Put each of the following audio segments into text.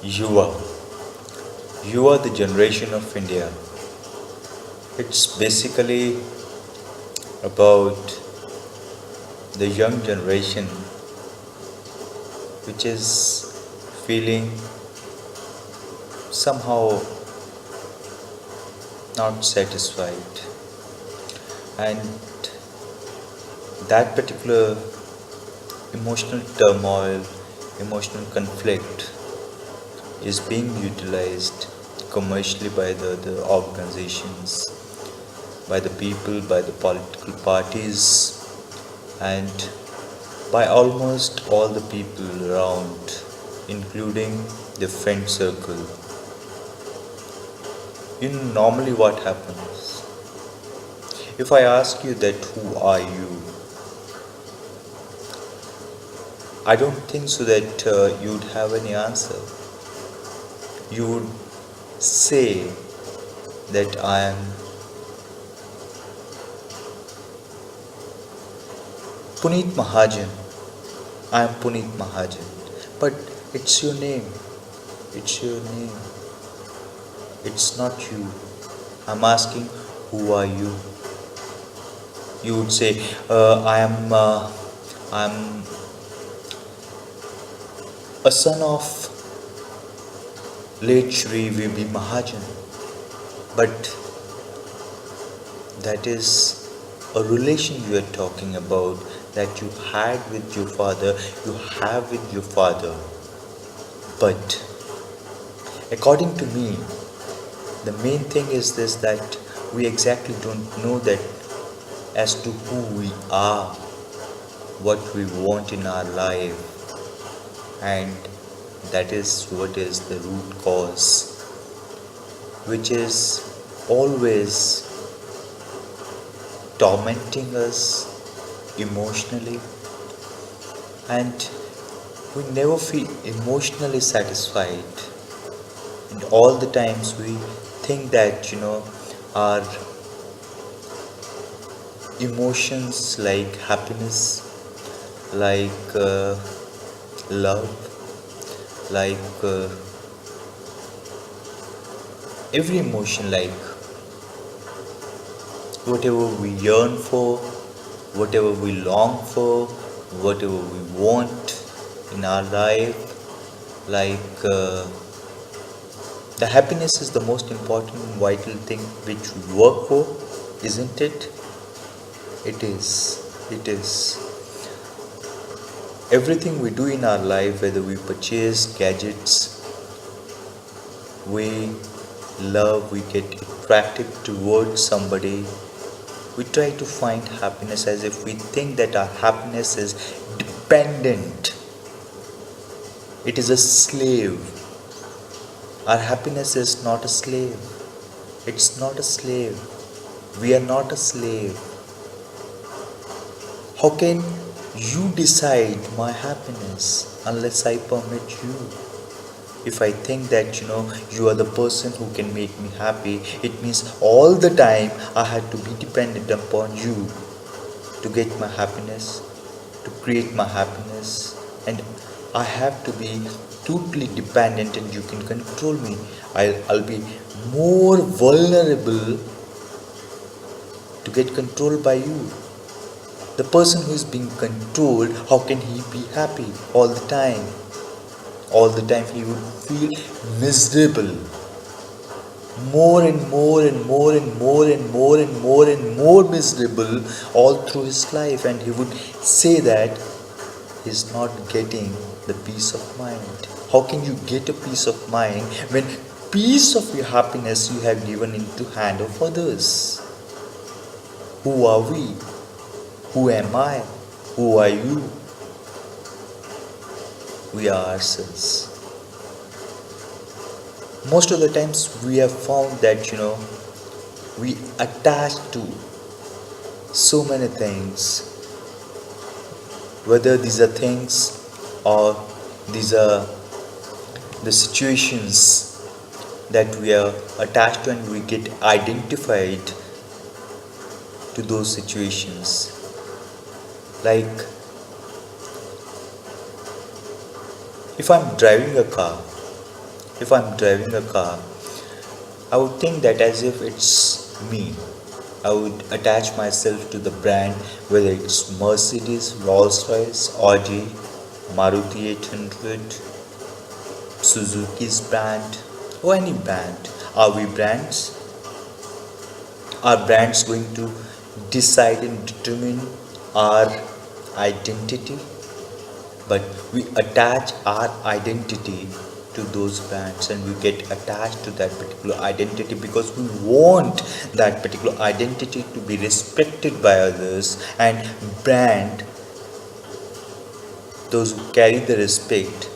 YUVA. YUVA, the generation of India. It's basically about the young generation which is feeling somehow not satisfied, and that particular emotional turmoil, emotional conflict is being utilized commercially by the organizations, by the people, by the political parties, and by almost all the people around, including the friend circle. You know, normally what happens? If I ask you that who are you, I don't think so that you'd have any answer. You would say that I am Puneet Mahajan. I am Puneet Mahajan. But it's your name. It's your name. It's not you. I'm asking, who are you? You would say, I'm a son of late Shri V.B. Mahajan. But that is a relation you are talking about, that you had with your father, you have with your father. But according to me, the main thing is this, that we exactly don't know that as to who we are, what we want in our life, and that is what is the root cause, which is always tormenting us emotionally, and we never feel emotionally satisfied. And all the times we think that our emotions like happiness, like love, like every emotion, like whatever we yearn for, whatever we long for, whatever we want in our life, like the happiness is the most important vital thing which we work for, isn't it? It is. It is. Everything we do in our life, whether we purchase gadgets, we love, we get attracted towards somebody, we try to find happiness as if we think that our happiness is dependent. It is a slave. Our happiness is not a slave. It's not a slave. We are not a slave. How can you decide my happiness unless I permit you? If I think that you are the person who can make me happy, it means all the time I had to be dependent upon you to get my happiness, to create my happiness, and I have to be totally dependent, and you can control me. I'll be more vulnerable to get controlled by you. The person who is being controlled, how can he be happy all the time? All the time he would feel miserable. More and more and more and more and more and more and more miserable all through his life, and he would say that he's not getting the peace of mind. How can you get a peace of mind when piece of your happiness you have given into hand of others? Who are we? Who am I? Who are you? We are ourselves. Most of the times we have found that we attach to so many things, whether these are things or these are the situations that we are attached to, and we get identified to those situations. Like if I'm driving a car If I'm driving a car, I would think that as if it's me. I would attach myself to the brand, whether it's Mercedes, Rolls Royce, Audi, Maruti 800, Suzuki's brand, or any brand. Are we brands? Are brands going to decide and determine our identity? But we attach our identity to those brands, and we get attached to that particular identity because we want that particular identity to be respected by others, and brand, those who carry the respect,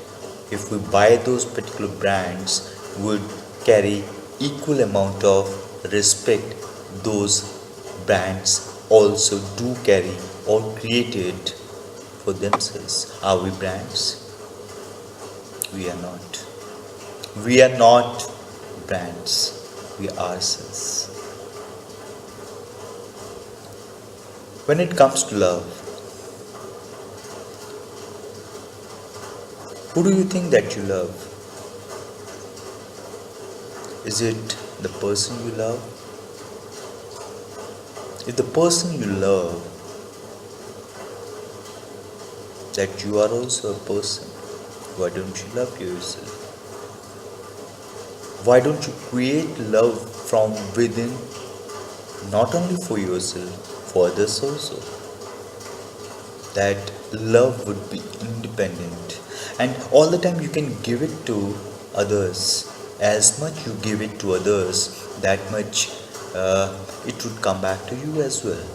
if we buy those particular brands, would carry equal amount of respect those brands also do carry or created for themselves. Are we brands? We are not. We are not brands. We are ourselves. When it comes to love, who do you think that you love? Is it the person you love? If the person you love, that you are also a person, why don't you love yourself? Why don't you create love from within, not only for yourself, for others also? That love would be independent, and all the time you can give it to others. As much you give it to others, that much it would come back to you as well.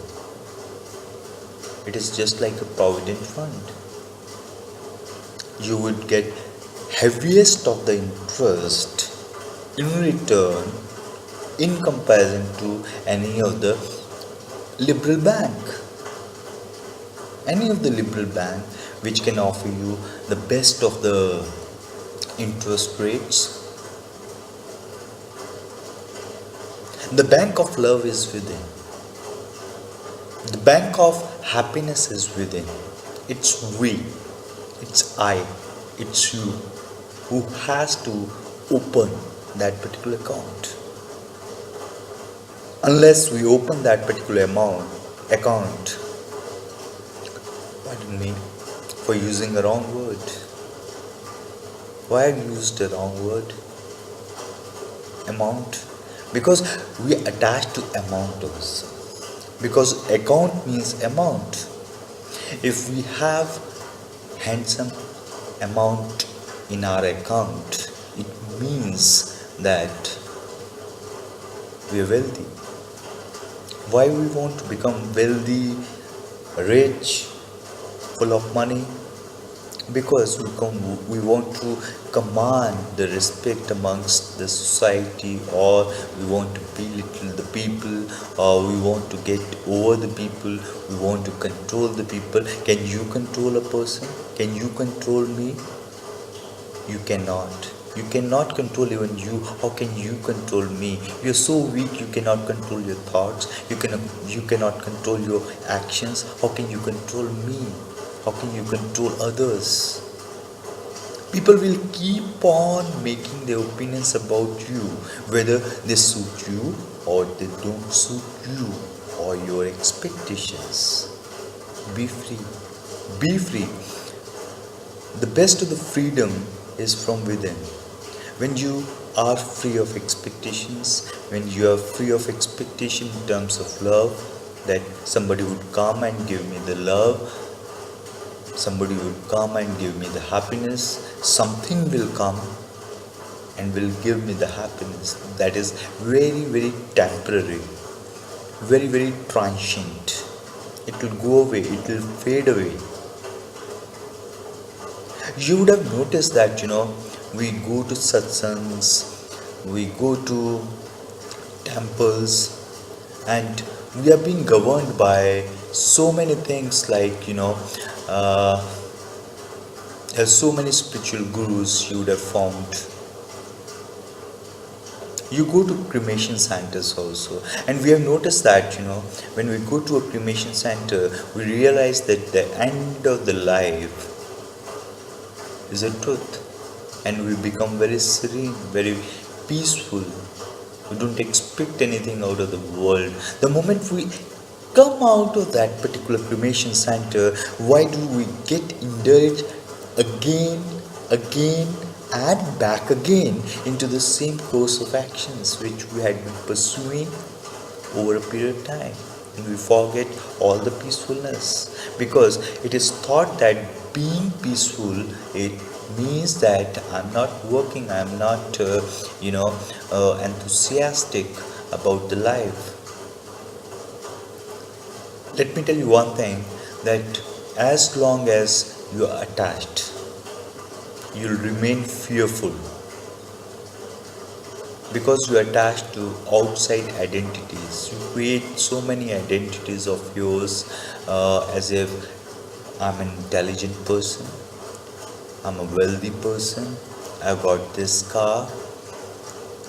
It is just like a provident fund. You would get heaviest of the interest in return in comparison to any of the liberal bank. Any of the liberal bank which can offer you the best of the interest rates. The bank of love is within. The bank of happiness is within. It's we, it's I, it's you who has to open that particular account. Unless we open that particular account, pardon me for using a wrong word. Why I used a wrong word? Amount. Because we attach to amount also. Because account means amount. If we have handsome amount in our account, it means that we are wealthy. Why we want to become wealthy, rich, full of money? Because we want to command the respect amongst the society, or we want to belittle the people, or we want to get over the people, we want to control the people. Can you control a person? Can you control me? You cannot. You cannot control even you. How can you control me? You are so weak, you cannot control your thoughts. You cannot control your actions. How can you control me? How can you control others? People will keep on making their opinions about you, whether they suit you or they don't suit you or your expectations. Be free. Be free. The best of the freedom is from within. When you are free of expectations, when you are free of expectation in terms of love, that somebody would come and give me the love, somebody would come and give me the happiness, something will come and will give me the happiness that is very, very temporary, very, very transient. It will go away, it will fade away. You would have noticed that, we go to satsangs, we go to temples, and we are being governed by so many things like, there's so many spiritual gurus you would have found. You go to cremation centers also, and we have noticed that, when we go to a cremation center, we realize that the end of the life is a truth. and we become very serene, very peaceful. We don't expect anything out of the world. The moment we come out of that particular cremation center, why do we get indulged again, again, and back again into the same course of actions which we had been pursuing over a period of time? And we forget all the peacefulness, because it is thought that being peaceful, it means that I'm not working, I'm not enthusiastic about the life. Let me tell you one thing, that as long as you are attached, you'll remain fearful, because you are attached to outside identities. You create so many identities of yours, as if I'm an intelligent person, I'm a wealthy person, I've got this car,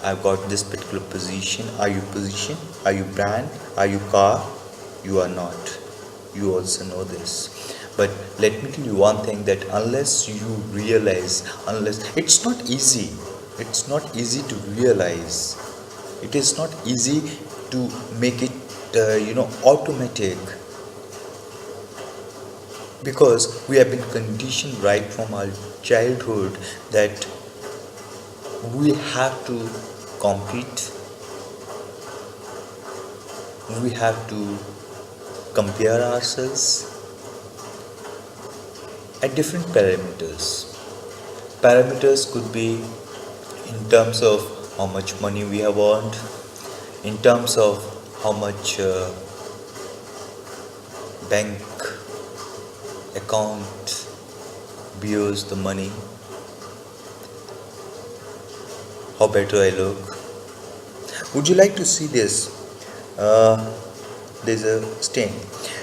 I've got this particular position. Are you position? Are you brand? Are you car? You are not. You also know this. But let me tell you one thing, that unless you realize, unless it's not easy, it's not easy to realize. It is not easy to make it, automatic, because we have been conditioned right from our childhood that we have to compete, we have to compare ourselves at different parameters. Parameters could be in terms of how much money we have earned, in terms of how much bank account bears the money, how better I look. Would you like to see this? There's a stain.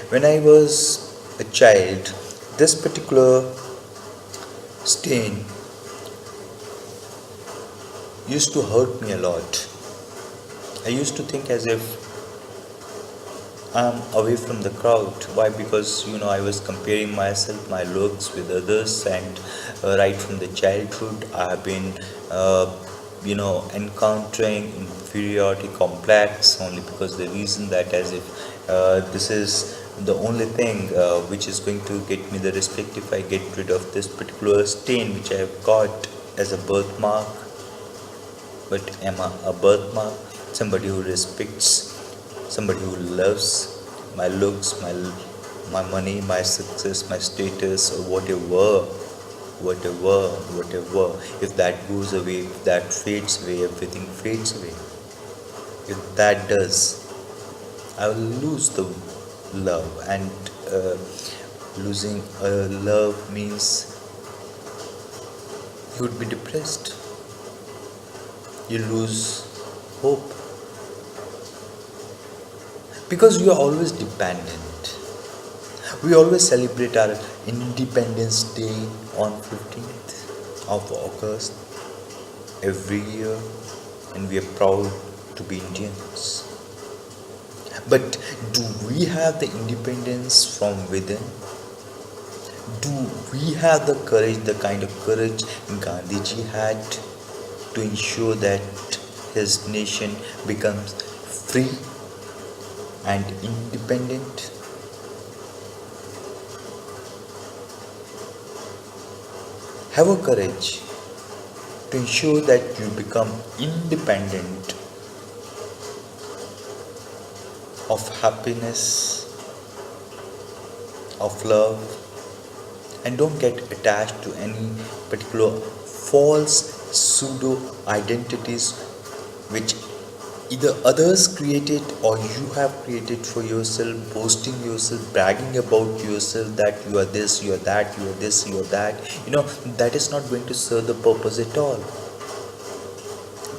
When I was a child, this particular stain used to hurt me a lot. I used to think as if I'm away from the crowd. Why? Because I was comparing myself, my looks with others, and right from the childhood I have been encountering inferiority complex, only because the reason that as if this is the only thing which is going to get me the respect if I get rid of this particular stain which I have got as a birthmark. But am I a birthmark? Somebody who respects, somebody who loves my looks, my money, my success, my status, or whatever. If that goes away, if that fades away, everything fades away. If that does, I will lose the love, and losing love means you would be depressed. You lose hope, because you are always dependent. We always celebrate our Independence Day on 15th of August every year, and we are proud to be Indians. But do we have the independence from within? Do we have the courage, the kind of courage Gandhiji had, to ensure that his nation becomes free and independent? Have a courage to ensure that you become independent of happiness, of love, and don't get attached to any particular false pseudo identities which either others created or you have created for yourself, boasting yourself, bragging about yourself that you are this, you are that, you are this, you are that. That is not going to serve the purpose at all,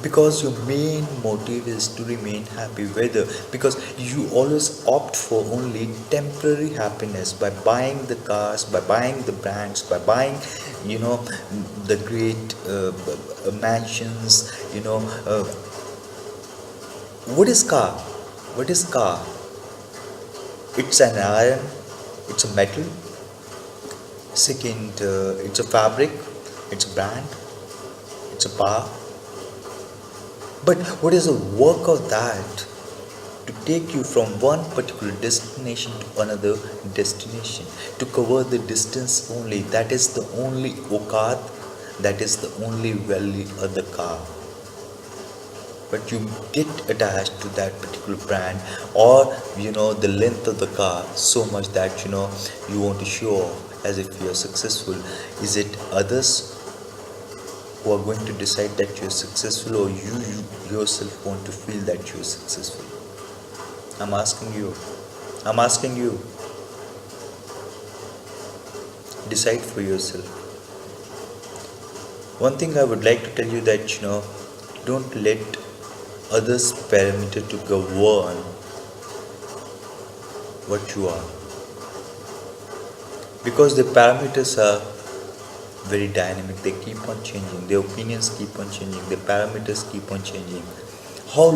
because your main motive is to remain happy. Whether because you always opt for only temporary happiness by buying the cars, by buying the brands, by buying the great mansions. What is car? What is car? It's an iron, it's a metal. Second, it's a fabric, it's a brand. It's a power. But what is the work of that? To take you from one particular destination to another destination, to cover the distance only. That is the only okat, that is the only value of the car. But you get attached to that particular brand, or the length of the car so much that you want to show off as if you are successful. Is it others who are going to decide that you are successful, or you yourself want to feel that you are successful? I'm asking you. I'm asking you. Decide for yourself. One thing I would like to tell you that don't let others' parameter to govern what you are, because the parameters are very dynamic. They keep on changing. Their opinions keep on changing. The parameters keep on changing. How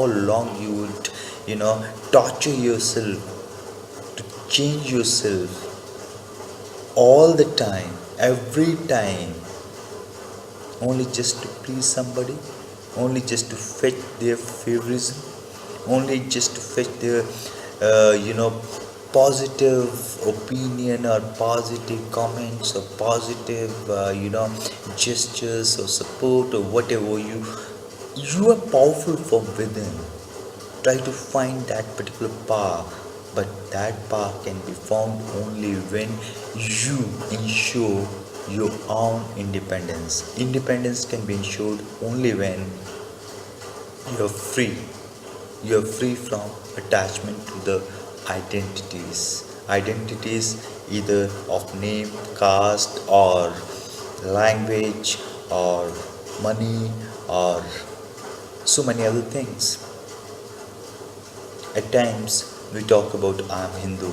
long you would torture yourself to change yourself all the time, every time, only just to please somebody, only just to fetch their favoritism, only just to fetch their positive opinion, or positive comments, or positive gestures or support, or whatever. You are powerful from within. Try to find that particular power, but that power can be found only when you ensure your own independence. Independence can be ensured only when you're free. You're free from attachment to the identities either of name, caste, or language, or money, or so many other things. At times we talk about I'm Hindu,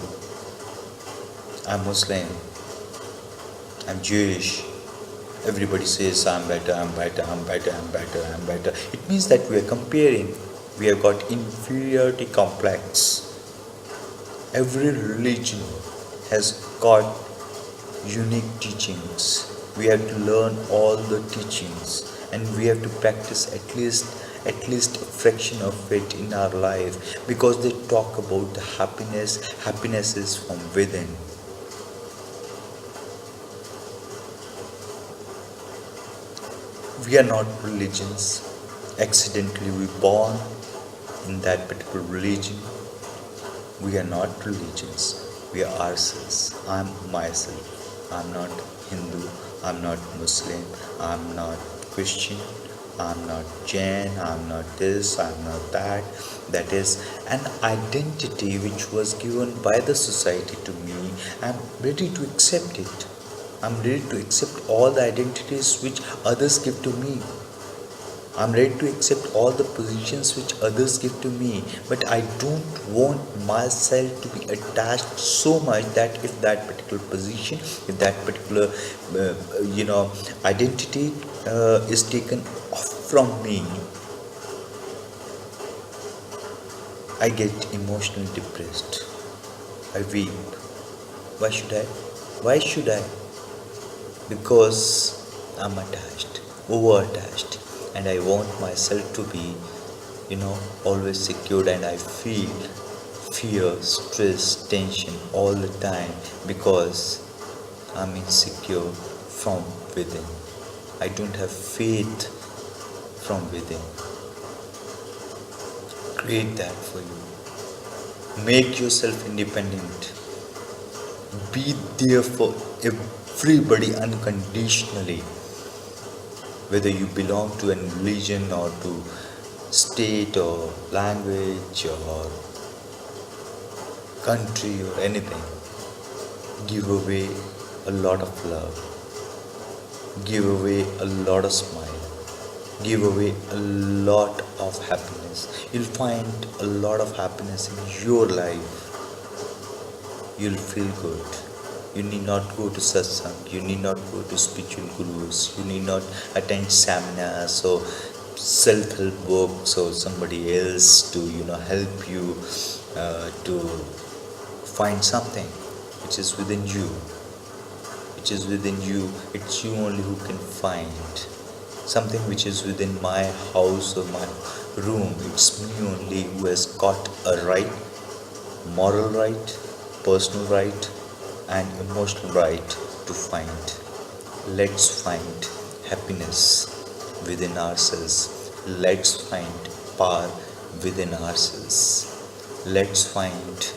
I'm Muslim, I'm Jewish. Everybody says I'm better, I'm better, I'm better, I'm better, I'm better. It means that we are comparing. We have got inferiority complex. Every religion has got unique teachings. We have to learn all the teachings, and we have to practice at least a fraction of it in our life, because they talk about the happiness. Happiness is from within. We are not religions. Accidentally we born in that particular religion. We are not religions. We are ourselves. I'm myself. I'm not Hindu. I'm not Muslim. I'm not Christian. I'm not Jain. I'm not this. I'm not that. That is an identity which was given by the society to me. I'm ready to accept it. I'm ready to accept all the identities which others give to me. I'm ready to accept all the positions which others give to me, but I don't want myself to be attached so much that if that particular position, if that particular identity is taken off from me, I get emotionally depressed. I weep. Why should I? Why should I? Because I'm attached, over attached, and I want myself to be, always secured, and I feel fear, stress, tension all the time because I'm insecure from within. I don't have faith from within. Create that for you. Make yourself independent. Be there for everybody unconditionally, whether you belong to a religion or to state or language or country or anything. Give away a lot of love. Give away a lot of smile. Give away a lot of happiness. You'll find a lot of happiness in your life. You'll feel good. You need not go to satsang. You need not go to spiritual gurus. You need not attend seminars or self-help books or somebody else to help you to find something which is within you. Which is within you. It's you only who can find. something which is within my house or my room. It's me only who has got a right, moral right, personal right, and emotional right to find. Let's find happiness within ourselves. Let's find power within ourselves. Let's find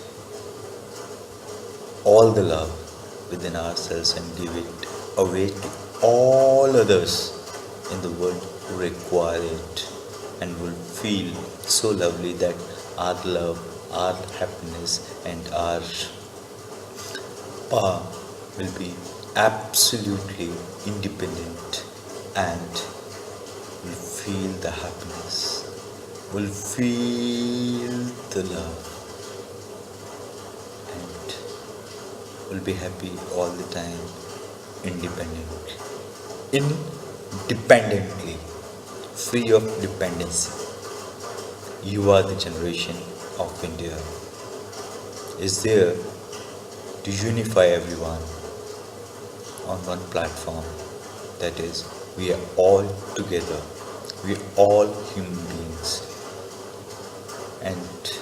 all the love within ourselves and give it away to all others in the world who require it and will feel so lovely that our love, our happiness, and our power will be absolutely independent and will feel the happiness, will feel the love, and will be happy all the time independently. Independently, free of dependency. You are the generation of India. Is there to unify everyone on one platform. That is, we are all together. We are all human beings. And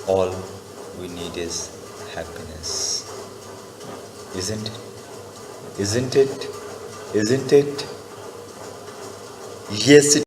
all we need is happiness. Isn't it? Isn't it? Isn't it? Yes, it